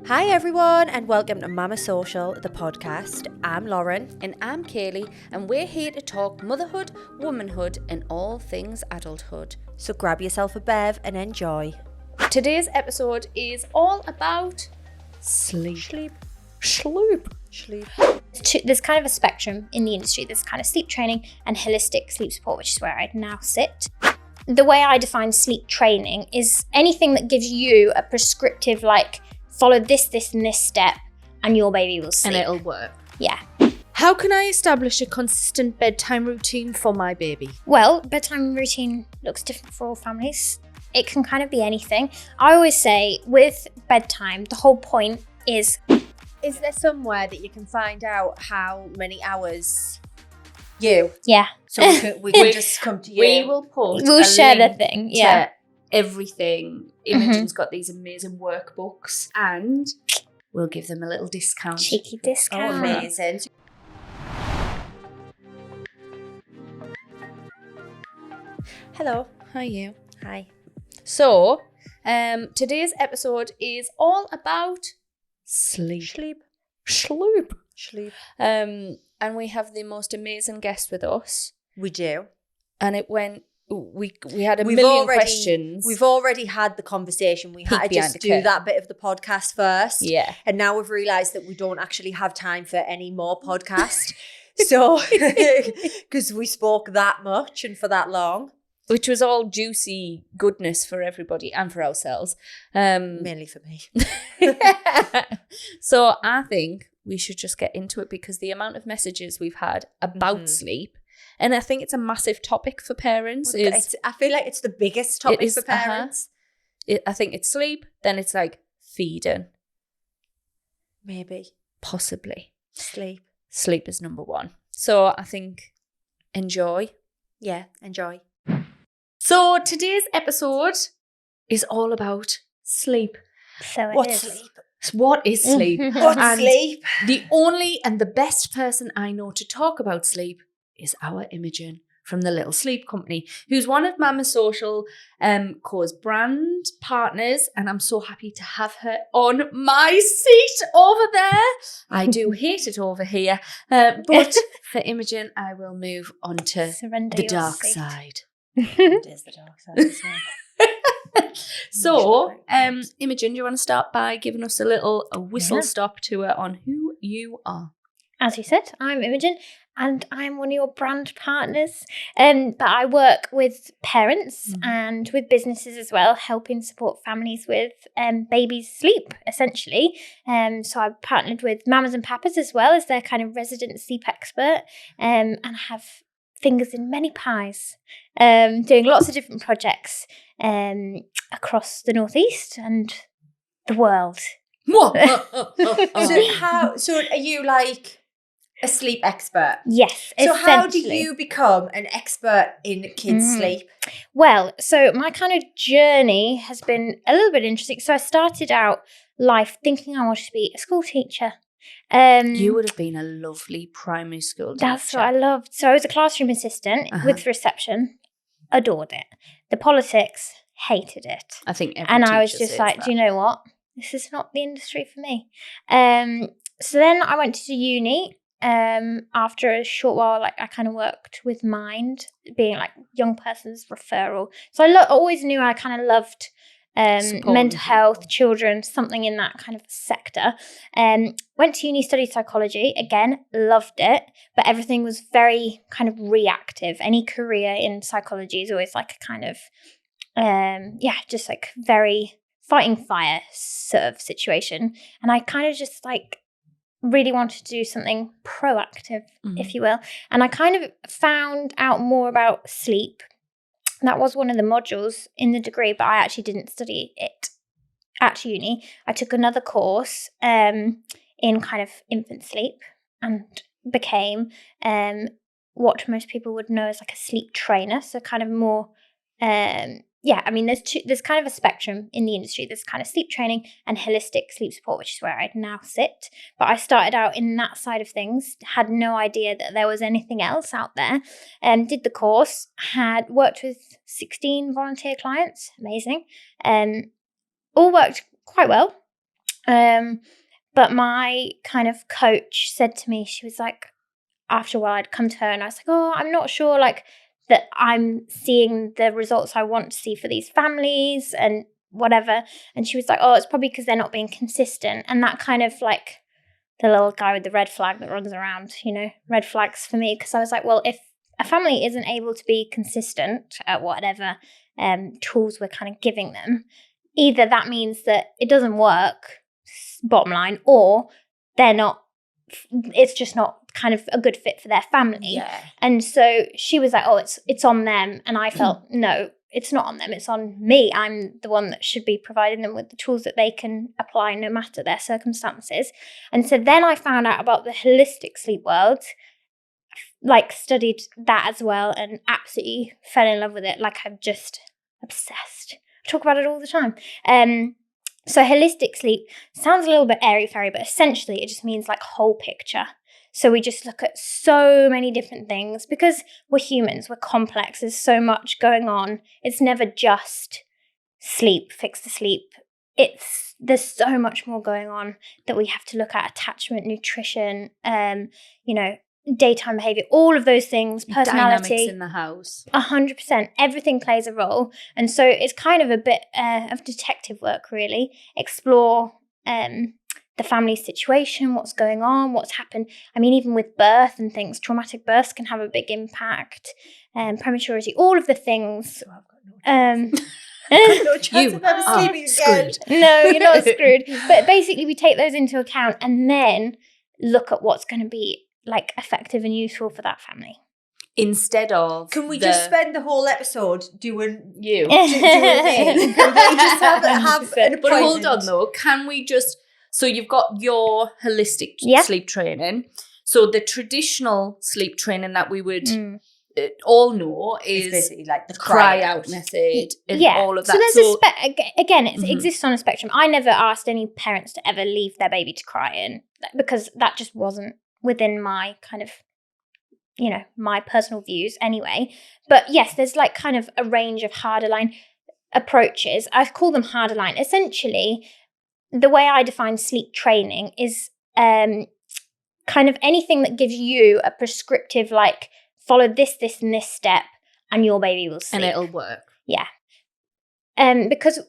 Hi everyone and welcome to Mama Social, the podcast. I'm Lauren. And I'm Kayleigh, and we're here to talk motherhood, womanhood, and all things adulthood. So grab yourself a bev and enjoy. Today's episode is all about sleep. There's kind of a spectrum in the industry. There's kind of sleep training and holistic sleep support, which is where I now sit. The way I define sleep training is anything that gives you a prescriptive, like, follow this, and this step, and your baby will sleep. And it'll work. Yeah. How can I establish a consistent bedtime routine for my baby? Well, bedtime routine looks different for all families. It can kind of be anything. I always say with bedtime, the whole point is... Is there somewhere that you can find out how many hours you? Yeah. So we can just come to you. We will put We'll share the link thing, yeah. to everything. Imogen's got these amazing workbooks, and we'll give them a little discount. Cheeky Oh, discount. amazing. Hello. Hi, you. Hi. So, today's episode is all about sleep. And we have the most amazing guest with us. We do. And it went. We had a million questions. We've already had the conversation. We had to Peek behind just the do curtain. that bit of the podcast first. Yeah. And now we've realised that we don't actually have time for any more podcast. So, because we spoke that much and for that long. Which was all juicy goodness for everybody and for ourselves. Mainly for me. So I think we should just get into it, because the amount of messages we've had about sleep, and I think it's a massive topic for parents. I feel like it's the biggest topic for parents. I think it's sleep, then it's like feeding. Maybe. Possibly. Sleep. Sleep is number one. So I think enjoy. Yeah, enjoy. So today's episode is all about sleep. So it What's is. sleep? What is sleep? What's And sleep? The only and the best person I know to talk about sleep is our Imogen from the Little Sleep Company, who's one of Mama Social Co's brand partners, and I'm so happy to have her on my seat over there. I do hate it over here, but for Imogen, I will move on to Surrender the your dark seat. side. It is the dark side, isn't it? So, Imogen, do you want to start by giving us a whistle-stop tour on who you are? As you said, I'm Imogen, and I'm one of your brand partners. But I work with parents and with businesses as well, helping support families with babies' sleep, essentially. So I've partnered with mamas and papas as well as their kind of resident sleep expert, and have fingers in many pies, doing lots of different projects across the Northeast and the world. So are you like a sleep expert? Yes, So how do essentially. you become an expert in kids' sleep? Well, so my kind of journey has been a little bit interesting. So I started out life thinking I wanted to be a school teacher. You would have been a lovely primary school teacher. That's what I loved. So I was a classroom assistant with reception. Adored it. The politics, hated it. I think every And I was teacher just says like, that. do you know what? This is not the industry for me. So then I went to uni. After a short while, like I kind of worked with Mind, being like young person's referral. So I always knew I kind of loved Supporting mental health, people. children, something in that kind of sector. Went to uni, studied psychology. Again, loved it, but everything was very kind of reactive. Any career in psychology is always like a kind of, just like very fighting fire sort of situation. And I kind of just like really wanted to do something proactive, if you will. And I kind of found out more about sleep. That was one of the modules in the degree, but I actually didn't study it at uni. I took another course in kind of infant sleep and became what most people would know as like a sleep trainer. So kind of more I mean, there's kind of a spectrum in the industry. There's kind of sleep training and holistic sleep support, which is where I now sit. But I started out in that side of things, had no idea that there was anything else out there. Did the course, had worked with 16 volunteer clients, amazing. All worked quite well. But my kind of coach said to me, she was like, after a while I'd come to her and I was like, oh, I'm not sure like that I'm seeing the results I want to see for these families and whatever. And she was like, oh, it's probably because they're not being consistent. And that kind of like the little guy with the red flag that runs around, red flags for me. Because I was like, well, if a family isn't able to be consistent at whatever tools we're kind of giving them, either that means that it doesn't work, bottom line, or it's just not kind of a good fit for their family. Yeah. And so she was like, oh, it's on them. And I felt, no, it's not on them. It's on me. I'm the one that should be providing them with the tools that they can apply no matter their circumstances. And so then I found out about the holistic sleep world, like studied that as well and absolutely fell in love with it. Like I'm just obsessed. I talk about it all the time. So holistic sleep sounds a little bit airy-fairy, but essentially it just means like whole picture. So we just look at so many different things because we're humans, we're complex, there's so much going on. It's never just sleep, fix the sleep. There's so much more going on that we have to look at: attachment, nutrition, daytime behavior, all of those things, personality. Dynamics in the house. 100%. Everything plays a role. And so it's kind of a bit of detective work, really. Explore the family situation, what's going on, what's happened. I mean, even with birth and things, traumatic births can have a big impact. Prematurity, all of the things. So I've got no chance of ever sleeping again. No, you're not screwed. But basically, we take those into account and then look at what's going to be like effective and useful for that family. Instead of Can we just spend the whole episode doing you? doing me? Can we just have an appointment? But hold on though, can we just? So you've got your holistic sleep training. So the traditional sleep training that we would all know is basically like the cry out method and all of that. So there's again, it exists on a spectrum. I never asked any parents to ever leave their baby to cry in because that just wasn't within my kind of, my personal views anyway. But yes, there's like kind of a range of harder line approaches. I call them harder line. Essentially, the way I define sleep training is kind of anything that gives you a prescriptive, like, follow this, and this step, and your baby will sleep. And it'll work. Yeah. Because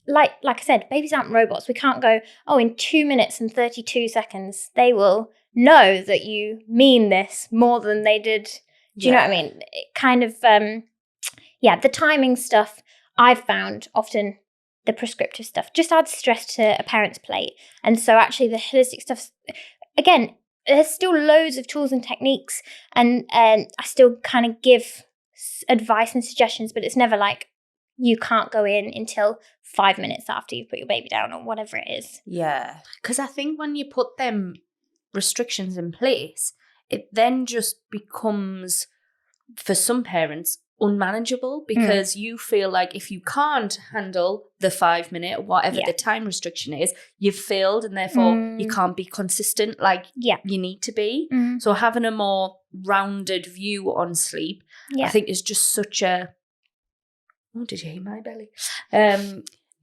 like I said, babies aren't robots. We can't go, in 2 minutes and 32 seconds, they will know that you mean this more than they did. Do you know what I mean? It kind of, the timing stuff I've found often, the prescriptive stuff just adds stress to a parent's plate. And so actually the holistic stuff, again, there's still loads of tools and techniques and I still kind of give advice and suggestions, but it's never like you can't go in until 5 minutes after you put your baby down or whatever it is. Yeah. Because I think when you put them restrictions in place, it then just becomes, for some parents, unmanageable because you feel like if you can't handle the 5 minute or whatever the time restriction is, you've failed and therefore you can't be consistent like you need to be. So having a more rounded view on sleep, I think is just such a... Oh, did you hear my belly?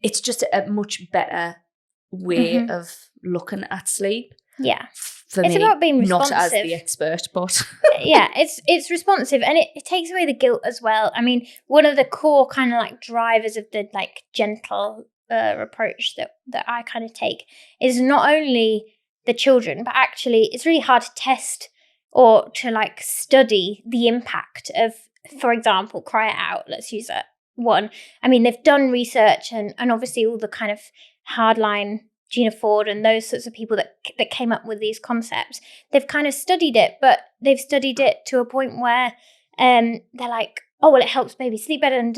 It's just a much better way of looking at sleep. Yeah. For it's me, about being responsive. Not as the expert, but... Yeah, it's responsive and it takes away the guilt as well. I mean, one of the core kind of like drivers of the like gentle approach that I kind of take is not only the children, but actually it's really hard to test or to like study the impact of, for example, cry it out. Let's use that one. I mean, they've done research and obviously all the kind of hardline Gina Ford and those sorts of people that came up with these concepts, they've kind of studied it, but they've studied it to a point where they're like, oh, well, it helps babies sleep better and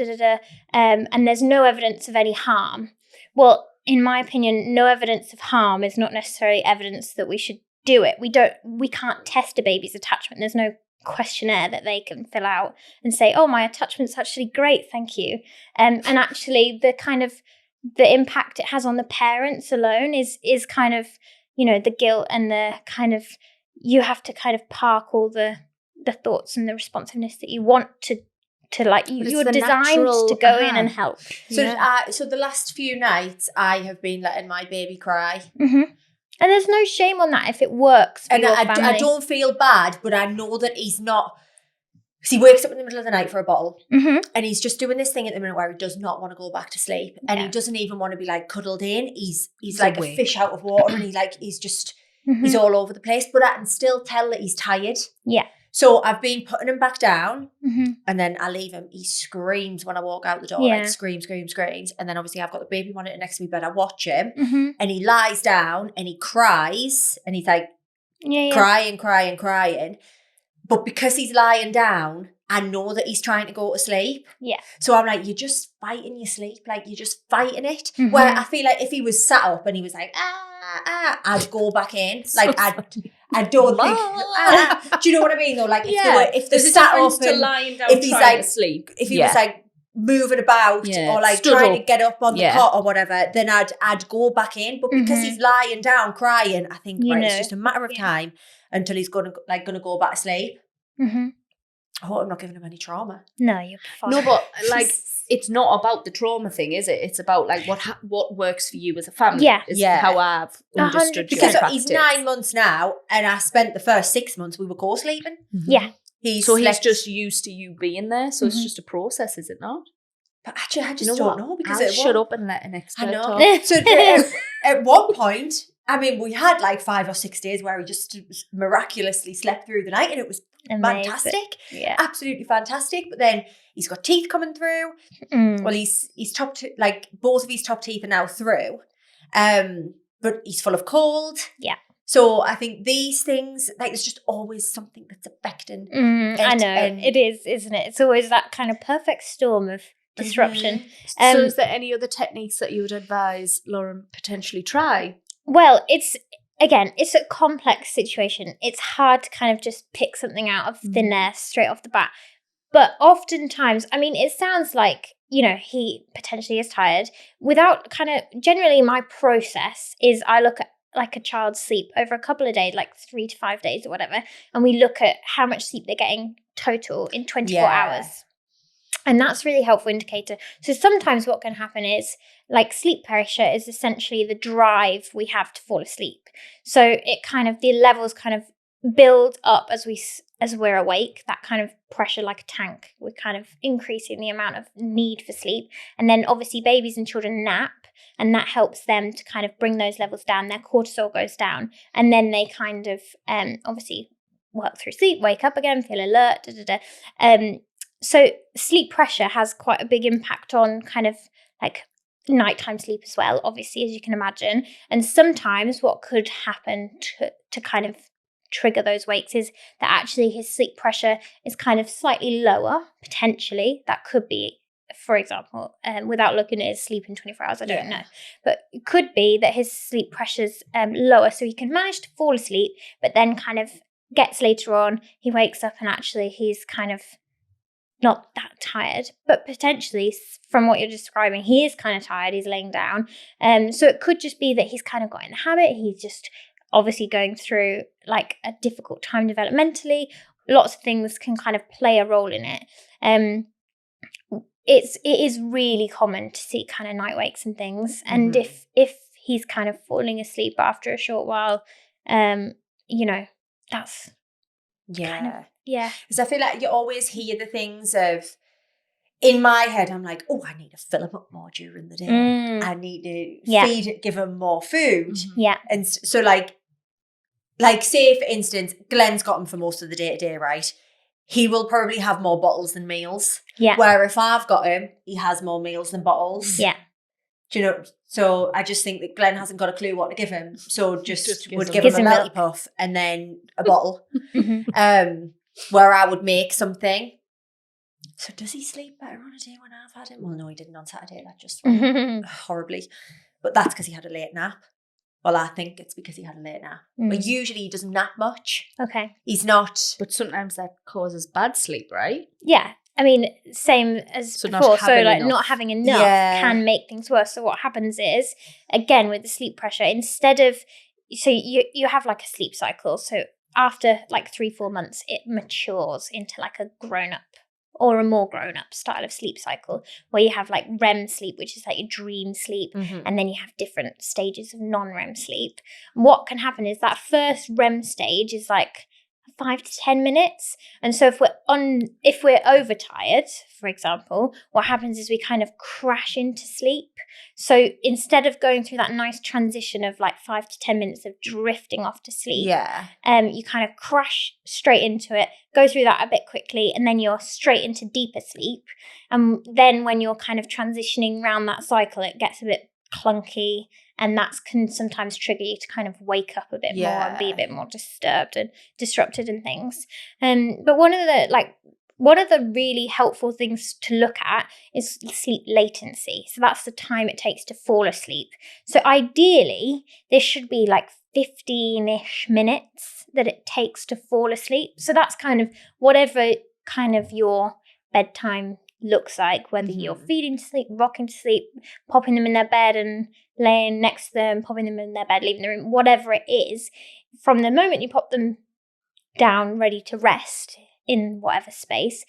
and there's no evidence of any harm. Well, in my opinion, no evidence of harm is not necessarily evidence that we should do it. We can't test a baby's attachment. There's no questionnaire that they can fill out and say, oh, my attachment's actually great, thank you. And actually the kind of the impact it has on the parents alone is kind of, the guilt and the kind of, you have to kind of park all the thoughts and the responsiveness that you want to to like But it's you're the designed natural- to go in and help. So, so the last few nights, I have been letting my baby cry. Mm-hmm. And there's no shame on that if it works for And your I family. don't feel bad, but I know that he's not. Because he wakes up in the middle of the night for a bottle, Mm-hmm. and he's just doing this thing at the minute where he does not want to go back to sleep, and he Yeah. doesn't even want to be like cuddled in. He's He's like awake. a fish out of water, and he's just Mm-hmm. he's all over the place. But I can still tell that he's tired. Yeah. So I've been putting him back down, Mm-hmm. and then I leave him. He screams when I walk out the door, Yeah. like screams. And then obviously I've got the baby monitor next to me bed. I watch him, Mm-hmm. and he lies down and he cries, and he's like Yeah. crying. But because he's lying down, I know that he's trying to go to sleep. Yeah. So I'm like, you're just fighting your sleep. Like, you're just fighting it. Mhm. Where I feel like if he was sat up and he was like, I'd go back in. Like, I don't think, do you know what I mean though? Like, if they're there's a sat difference up to and lying down if he's trying like- to sleep. if he was like moving about or like stood trying up. to get up on the Yeah. cot or whatever, then I'd go back in. But because Mhm. he's lying down crying, I think You it's know. just a matter of Yeah. time until he's gonna go back to sleep. Mm-hmm. I hope I'm not giving him any trauma. No, you're fine. No, but like it's not about the trauma thing, is it? It's about like what works for you as a family. Yeah. is Yeah. how I've understood 100%. your Because practice. he's 9 months now, and I spent the first 6 months we were co-sleeping. Yeah. He's just used to you being there. So it's Mhm. just a process, is it not? But actually, I Do just you know don't what? know because I'll it shut won't- up and let an expert I know. talk. So at one point, I mean, we had like 5 or 6 days where he just miraculously slept through the night, and it was Amazing. fantastic, Yeah. absolutely fantastic. But then he's got teeth coming through. Mm. Well, he's like both of his top teeth are now through, but he's full of cold. Yeah. So I think these things, like, there's just always something that's affecting. I it, know. and- It is, isn't it? It's always that kind of perfect storm of disruption. So is there any other techniques that you would advise Lauren potentially try? Well, it's a complex situation. It's hard to kind of just pick something out of thin air straight off the bat. But oftentimes, I mean, it sounds like, he potentially is tired. Without kind of, generally my process is I look at like a child's sleep over a couple of days, like 3 to 5 days or whatever. And we look at how much sleep they're getting total in 24 hours. And that's a really helpful indicator. So sometimes what can happen is like sleep pressure is essentially the drive we have to fall asleep. So it kind of, the levels kind of build up as we're awake, that kind of pressure like a tank. We're kind of increasing the amount of need for sleep. And then obviously babies and children nap, and that helps them to kind of bring those levels down. Their cortisol goes down, and then they kind of obviously work through sleep, wake up again, feel alert, so sleep pressure has quite a big impact on kind of like nighttime sleep as well, obviously, as you can imagine. And sometimes what could happen to kind of trigger those wakes is that actually his sleep pressure is kind of slightly lower, potentially. That could be, for example, without looking at his sleep in 24 hours, I don't know. But it could be that his sleep pressure's lower, so he can manage to fall asleep, but then kind of gets later on, he wakes up and actually he's kind of not that tired, but potentially from what you're describing, he is kind of tired, he's laying down. So it could just be that he's kind of got in the habit, he's just obviously going through like a difficult time developmentally. Lots of things can kind of play a role in it. It is really common to see kind of night wakes and things. And if he's kind of falling asleep after a short while, that's kind of, yeah. Because I feel like you always hear the things of, in my head, I'm like, oh, I need to fill him up more during the day. I need to give him more food. Yeah. And so like say for instance, Glenn's got him for most of the day-to-day, right? He will probably have more bottles than meals. Yeah. Where if I've got him, he has more meals than bottles. Yeah. Do you know? So I just think that Glenn hasn't got a clue what to give him. So just would give Gives him a him melty milk. puff and then a bottle. Mhm. Where I would make something. So does he sleep better on a day when I've had him? Well, no, he didn't on Saturday. That just went horribly. But that's because he had a late nap. Well, I think it's because he had a late nap. But usually he doesn't nap much. Okay. He's not. But sometimes that causes bad sleep, right? Yeah. I mean, same as So not before. So having like enough. not having enough Yeah. can make things worse. So what happens is, again, with the sleep pressure, instead of, so you have like a sleep cycle. So after like 3-4 months, it matures into like a grown up or a more grown-up style of sleep cycle, where you have like REM sleep, which is like your dream sleep, and then you have different stages of non-REM sleep. What can happen is that first REM stage is like 5 to 10 minutes. And so if we're overtired, for example, what happens is we kind of crash into sleep. So instead of going through that nice transition of like 5 to 10 minutes of drifting off to sleep, you kind of crash straight into it, go through that a bit quickly, and then you're straight into deeper sleep. And then when you're kind of transitioning around that cycle, it gets a bit clunky, and that can sometimes trigger you to kind of wake up a bit more and be a bit more disturbed and disrupted and things. But one of the really helpful things to look at is sleep latency. So that's the time it takes to fall asleep. So ideally, this should be like 15-ish minutes that it takes to fall asleep. So that's kind of whatever kind of your bedtime looks like, whether you're feeding to sleep, rocking to sleep, popping them in their bed and laying next to them, popping them in their bed, leaving the room, whatever it is, from the moment you pop them down ready to rest in whatever space,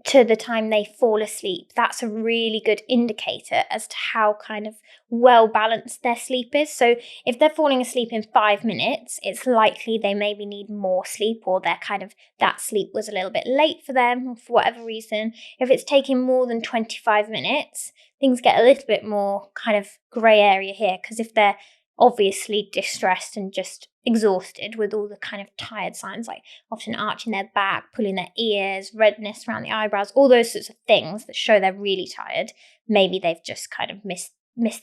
to the time they fall asleep, that's a really good indicator as to how kind of well balanced their sleep is. So if they're falling asleep in 5 minutes, it's likely they maybe need more sleep, or they're kind of, that sleep was a little bit late for them for whatever reason. If it's taking more than 25 minutes, things get a little bit more kind of grey area here, because if they're obviously distressed and just exhausted with all the kind of tired signs, like often arching their back, pulling their ears, redness around the eyebrows, all those sorts of things that show they're really tired, maybe they've just kind of missed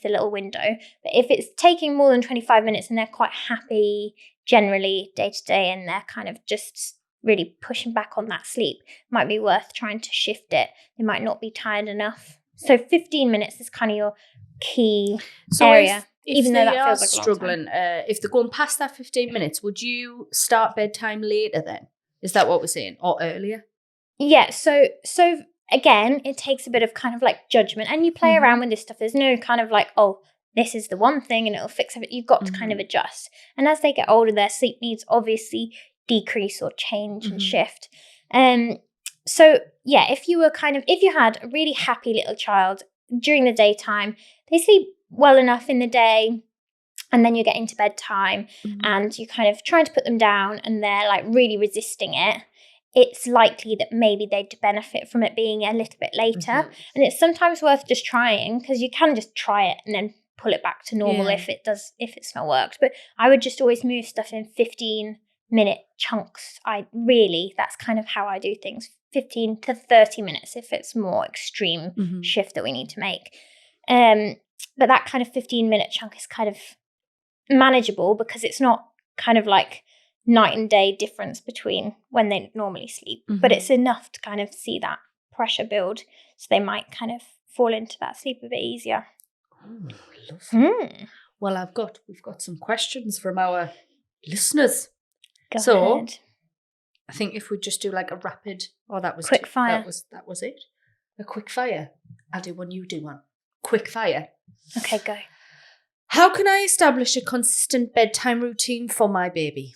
the little window. But if it's taking more than 25 minutes and they're quite happy generally day to day, and they're kind of just really pushing back on that sleep, it might be worth trying to shift it. They might not be tired enough. So 15 minutes is kind of your key area. If they are struggling, if they're going past that 15 minutes, would you start bedtime later then? Is that what we're saying? Or earlier? Yeah, so again, it takes a bit of kind of like judgment, and you play around with this stuff. There's no kind of like, oh, this is the one thing and it'll fix it. You've got to kind of adjust. And as they get older, their sleep needs obviously decrease or change and shift. So yeah, if you had a really happy little child during the daytime, they sleep well enough in the day, and then you get into bedtime and you kind of trying to put them down and they're like really resisting it, it's likely that maybe they'd benefit from it being a little bit later. And it's sometimes worth just trying, because you can just try it and then pull it back to normal if it's not worked. But I would just always move stuff in 15-minute chunks. That's kind of how I do things. 15 to 30 minutes if it's more extreme shift that we need to make. But that kind of 15-minute chunk is kind of manageable, because it's not kind of like night and day difference between when they normally sleep. But it's enough to kind of see that pressure build, so they might kind of fall into that sleep a bit easier. Oh, lovely. Well, we've got some questions from our listeners. Go ahead. I think if we just do like a rapid, quick fire. That was it. A quick fire. I'll do one, you do one. Quick fire. Okay, go. How can I establish a consistent bedtime routine for my baby?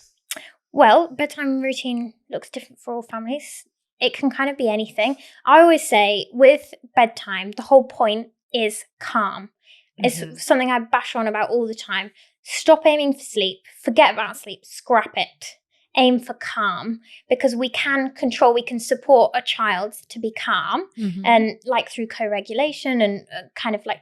Well, bedtime routine looks different for all families. It can kind of be anything. I always say with bedtime, the whole point is calm. It's something I bash on about all the time. Stop aiming for sleep. Forget about sleep. Scrap it. Aim for calm, because we can support a child to be calm, and like through co-regulation and kind of like,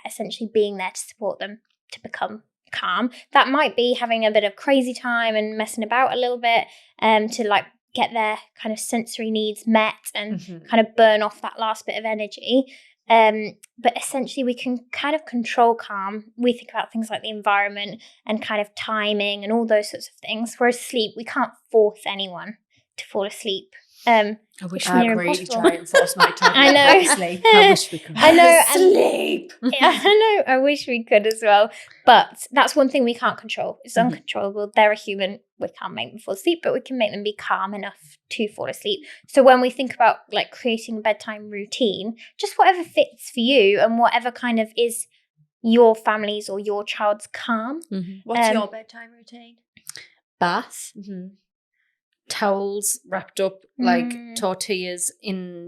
essentially being there to support them to become calm. That might be having a bit of crazy time and messing about a little bit to like get their kind of sensory needs met and kind of burn off that last bit of energy. But essentially we can kind of control calm. We think about things like the environment and kind of timing and all those sorts of things. Whereas sleep, we can't force anyone to fall asleep. I wish I could really try and force my time. I know. Sleep. I wish we could. I know. Sleep. Yeah, I know. I wish we could as well. But that's one thing we can't control. It's uncontrollable. They're a human. We can't make them fall asleep, but we can make them be calm enough to fall asleep. So when we think about like creating a bedtime routine, just whatever fits for you and whatever kind of is your family's or your child's calm. What's your bedtime routine? Bath. towels wrapped up like tortillas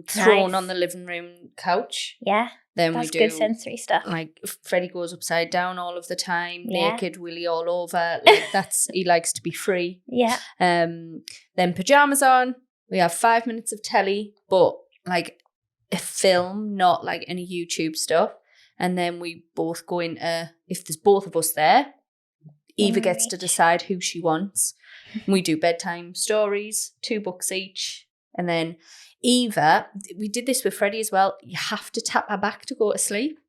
thrown on the living room couch. Yeah. Then That's we do good sensory stuff. like Freddie goes upside down all of the time, Yeah. naked, willy all over. Like he likes to be free. Yeah. Then pajamas on. We have 5 minutes of telly, but like a film, not like any YouTube stuff. And then we both go into, if there's both of us there, Eva gets to decide who she wants. We do bedtime stories, 2 books each. And then Eva, we did this with Freddie as well. You have to tap her back to go to sleep.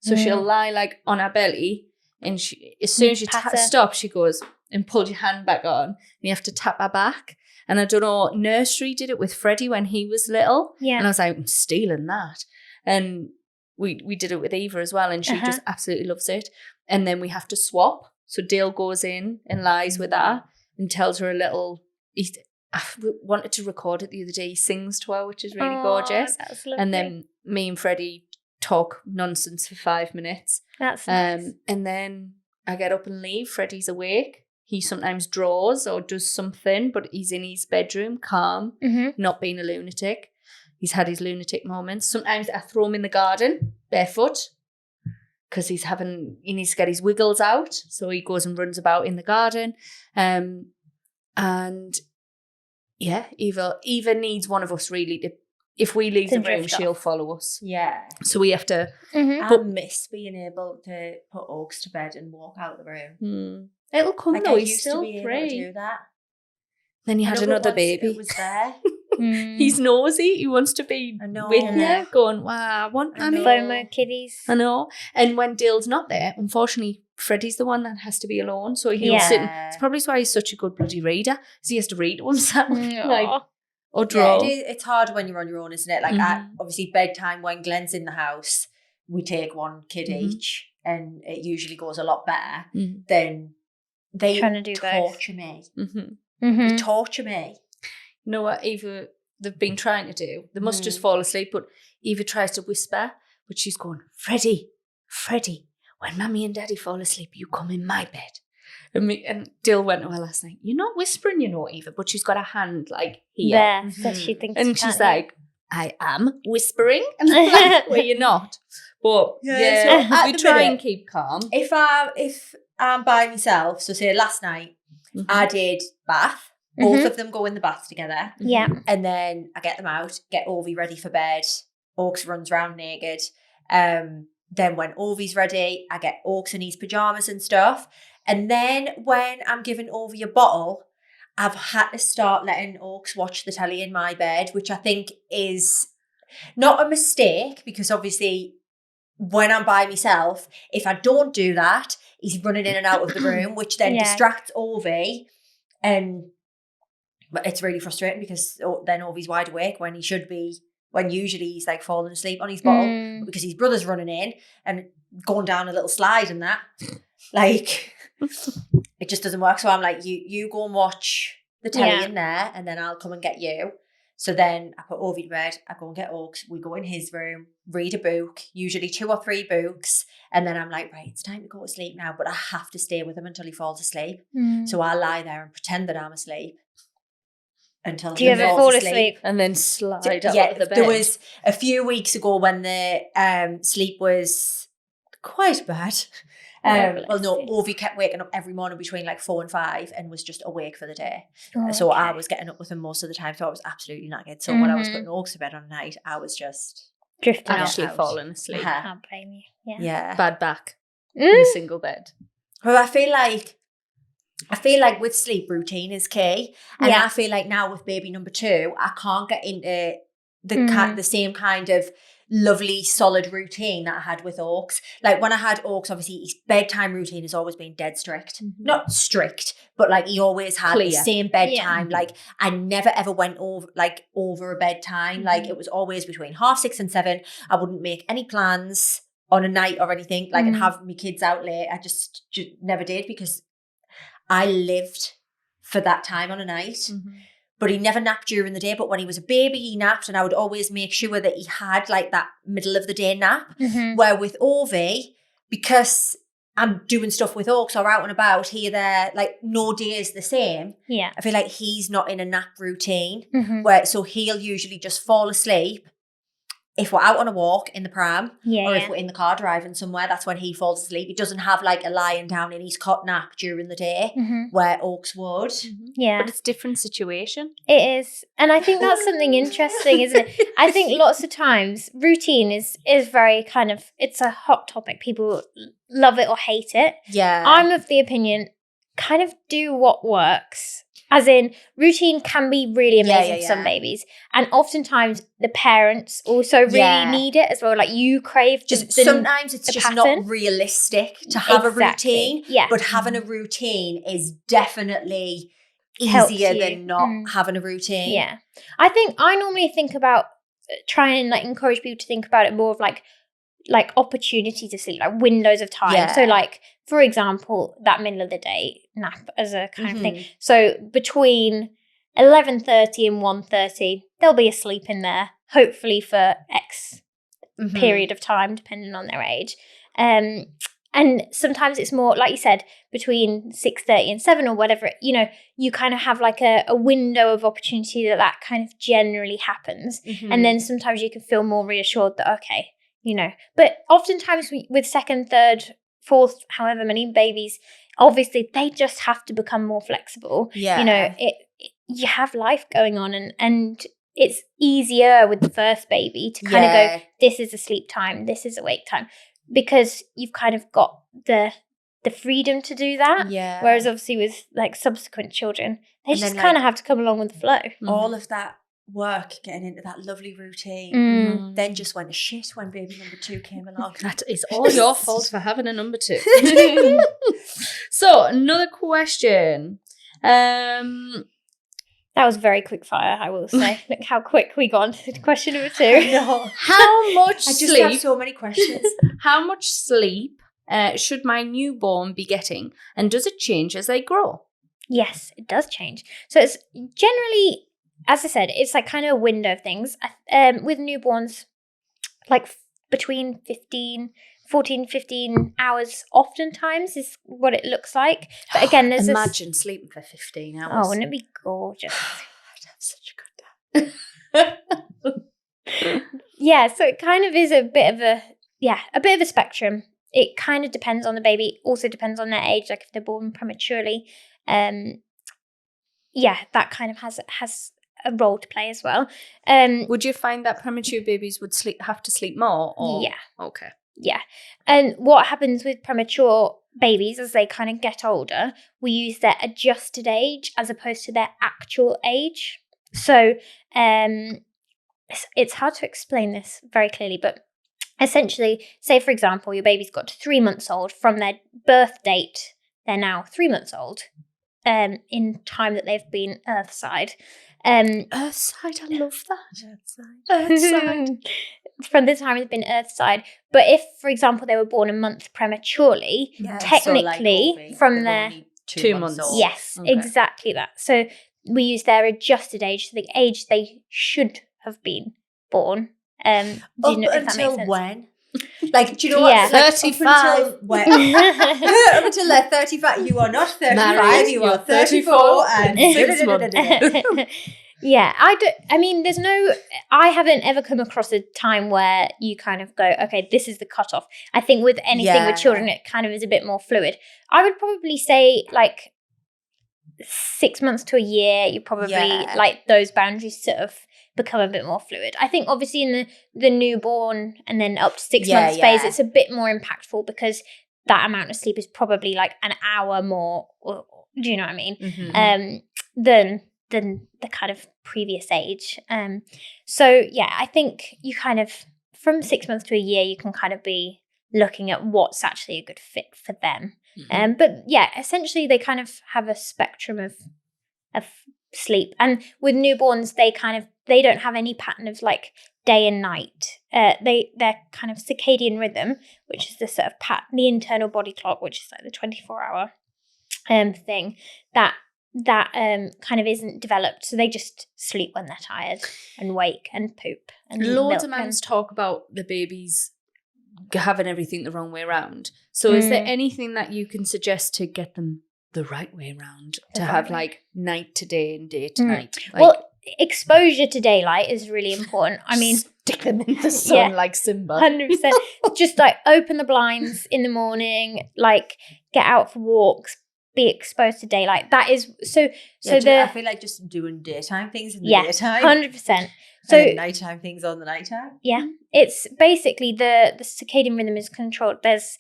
So she'll lie like on her belly, and as soon as you stop, she goes and pull your hand back on. And you have to tap her back. And I don't know, nursery did it with Freddie when he was little. Yeah. And I was like, I'm stealing that. And we did it with Eva as well, and she just absolutely loves it. And then we have to swap. So Dale goes in and lies with her and tells her a little. I wanted to record it the other day. He sings to her, which is really gorgeous. That's lovely. And then me and Freddie talk nonsense for 5 minutes. That's nice. And then I get up and leave. Freddie's awake. He sometimes draws or does something, but he's in his bedroom, calm, not being a lunatic. He's had his lunatic moments. Sometimes I throw him in the garden barefoot because he needs to get his wiggles out. So he goes and runs about in the garden. And yeah, Eva needs one of us really to, if we leave the room, she'll follow us. Yeah. So we have to. I miss being able to put Oaks to bed and walk out the room. It'll come though. He's still to be able to do that. Then you had another baby. It was there. He's nosy. He wants to be with you, going, wow, I want mommy. FOMO kiddies. I know. And when Dale's not there, unfortunately, Freddie's the one that has to be alone. So he'll sit. It's probably why he's such a good bloody reader, because he has to read to himself. Or draw. Yeah, it's hard when you're on your own, isn't it? Like, obviously, bedtime, when Glenn's in the house, we take one kid each, and it usually goes a lot better than they torture me. They torture me. You know what Eva, they've been trying to do? They must just fall asleep, but Eva tries to whisper, but she's going, Freddie, when Mummy and Daddy fall asleep, you come in my bed. And Dill went to her last night, you're not whispering, you know, Eva, but she's got a hand like here. There, so she thinks. And she's like, I am whispering. And I'm like, well, you're not. But so we try and keep calm. If I'm by myself, so say last night, I did bath. Both of them go in the bath together. Yeah. And then I get them out, get Ovi ready for bed. Oaks runs around naked. Then when Ovi's ready, I get Oaks in his pajamas and stuff. And then when I'm giving Ovi a bottle, I've had to start letting Oaks watch the telly in my bed, which I think is not a mistake, because obviously when I'm by myself, if I don't do that, he's running in and out of the room, which then distracts Ovi. And it's really frustrating because then Ovi's wide awake when he should be, when usually he's like falling asleep on his bottle, because his brother's running in and going down a little slide and that. Like, it just doesn't work. So I'm like, you go and watch the telly in there, and then I'll come and get you. So then I put Ovi to bed, I go and get Oaks, we go in his room, read a book, usually 2 or 3 books, and then I'm like, right, it's time to go to sleep now, but I have to stay with him until he falls asleep. So I'll lie there and pretend that I'm asleep until he falls asleep. Do you ever fall asleep? And then slide out of the bed. There was a few weeks ago when the sleep was quite bad. Well, no, Ovi kept waking up every morning between like 4 and 5 and was just awake for the day. So I was getting up with him most of the time, so I was absolutely knackered. So when I was putting Oaks to bed on the night, I was just drifting actually falling asleep. I can't blame you. Yeah. Bad back in a single bed. Well, I feel like with sleep, routine is key. And I feel like now with baby number 2, I can't get into the same kind of lovely solid routine that I had with Oaks. Like when I had Oaks, obviously his bedtime routine has always been dead strict. Not strict, but like he always had the same bedtime. Like I never ever went over a bedtime. Like it was always between 6:30 and 7. I wouldn't make any plans on a night or anything, like and have my kids out late. I just never did, because I lived for that time on a night. But he never napped during the day. But when he was a baby, he napped, and I would always make sure that he had like that middle of the day nap. Where with Ovi, because I'm doing stuff with Oaks or out and about here, there, like no day is the same. Yeah. I feel like he's not in a nap routine Mm-hmm. so he'll usually just fall asleep if we're out on a walk in the pram or if we're in the car driving somewhere. That's when he falls asleep. He doesn't have like a lying down in his cot nap during the day where Oaks would. Yeah. But it's a different situation. It is. And I think that's something interesting, isn't it? I think lots of times routine is very kind of, it's a hot topic. People love it or hate it. Yeah. I'm of the opinion, kind of do what works. As in, routine can be really amazing for some babies. And oftentimes the parents also really need it as well. Like you crave sometimes it's just pattern. not realistic to have a routine. Yeah. But having a routine is definitely easier than not having a routine. Yeah. I think I normally think about trying and like encourage people to think about it more of like opportunities to sleep, like windows of time. Yeah. So like, for example, that middle of the day nap as a kind of thing. So between 11:30 and 1:30, there'll be a sleep in there, hopefully for X period of time, depending on their age. And sometimes it's more, like you said, between 6:30 and 7 or whatever, you kind of have like a window of opportunity that kind of generally happens. And then sometimes you can feel more reassured that, okay, but oftentimes with second, third, fourth, however many babies, obviously they just have to become more flexible. Yeah. You have life going on and it's easier with the first baby to kind of go, this is a sleep time, this is a wake time, because you've kind of got the freedom to do that. Yeah. Whereas obviously with like subsequent children, they just kind of have to come along with the flow. All of that work getting into that lovely routine then just went to shit when baby number 2 came along. That is all your fault for having a number 2. So another question. That was very quick fire, I will say. Look how quick we got on to question number 2. No. How much I just sleep? have so many questions. How much sleep should my newborn be getting, and does it change as they grow? Yes, it does change. So it's generally, as I said, it's like kind of a window of things. With newborns, like between 14, 15 hours oftentimes is what it looks like. But again, there's Imagine sleeping for 15 hours. Oh, wouldn't it be gorgeous? I'd have such a good day. Yeah, so it kind of is a bit of a spectrum. It kind of depends on the baby, also depends on their age, like if they're born prematurely. That kind of has a role to play as well. Would you find that premature babies would have to sleep more? Or? Yeah. Okay. Yeah. And what happens with premature babies as they kind of get older, we use their adjusted age as opposed to their actual age. So it's hard to explain this very clearly, but essentially, say for example, your baby's got to 3 months old from their birth date, they're now 3 months old. In time that they've been earthside. Earthside, I love that. Earthside. From the time they've been earthside. But if, for example, they were born a month prematurely, technically from their 2 months old. Yes, exactly that. So we use their adjusted age, so the age they should have been born. Do you know if that makes sense? When? Like, do you know what? 35. Up until they're 35. You are not 35. Married, you are 34 and 6 months. Yeah, I haven't ever come across a time where you kind of go, okay, this is the cutoff. I think with anything with children, it kind of is a bit more fluid. I would probably say like 6 months to a year, you probably like those boundaries sort of become a bit more fluid. I think obviously in the newborn and then up to 6 months phase, it's a bit more impactful because that amount of sleep is probably like an hour more, do you know what I mean? Than the kind of previous age. So yeah, I think you kind of, from 6 months to a year, you can kind of be looking at what's actually a good fit for them. But yeah, essentially they kind of have a spectrum of sleep. And with newborns, they don't have any pattern of like day and night. Their kind of circadian rhythm, which is the sort of the internal body clock, which is like the 24-hour thing, that kind of isn't developed. So they just sleep when they're tired and wake and poop. And loads of mums talk about the babies having everything the wrong way around. So is there anything that you can suggest to get them the right way around, to have like night to day and day to night? Like, well, exposure to daylight is really important. I mean, stick them in the sun like Simba. 100%. Just like open the blinds in the morning, like get out for walks, be exposed to daylight. That is I feel like just doing daytime things in the daytime. 100%. So nighttime things on the nighttime. Yeah, it's basically the circadian rhythm is controlled. There's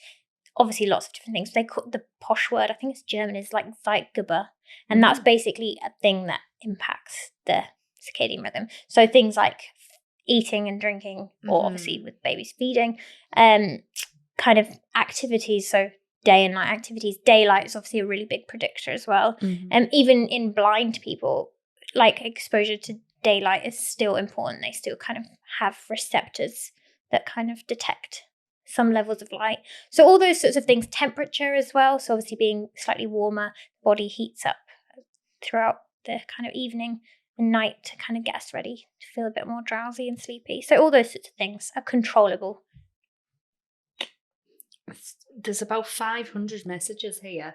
obviously lots of different things. They call the posh word, I think it's German, is like Zeitgeber, and that's basically a thing that impacts the circadian rhythm. So things like eating and drinking, or obviously with babies feeding, kind of activities. So day and night activities. Daylight is obviously a really big predictor as well. Even in blind people, like exposure to daylight is still important. They still kind of have receptors that kind of detect some levels of light. So all those sorts of things, temperature as well. So obviously being slightly warmer, body heats up throughout the kind of evening and night to kind of get us ready to feel a bit more drowsy and sleepy. So all those sorts of things are controllable. There's about 500 messages here.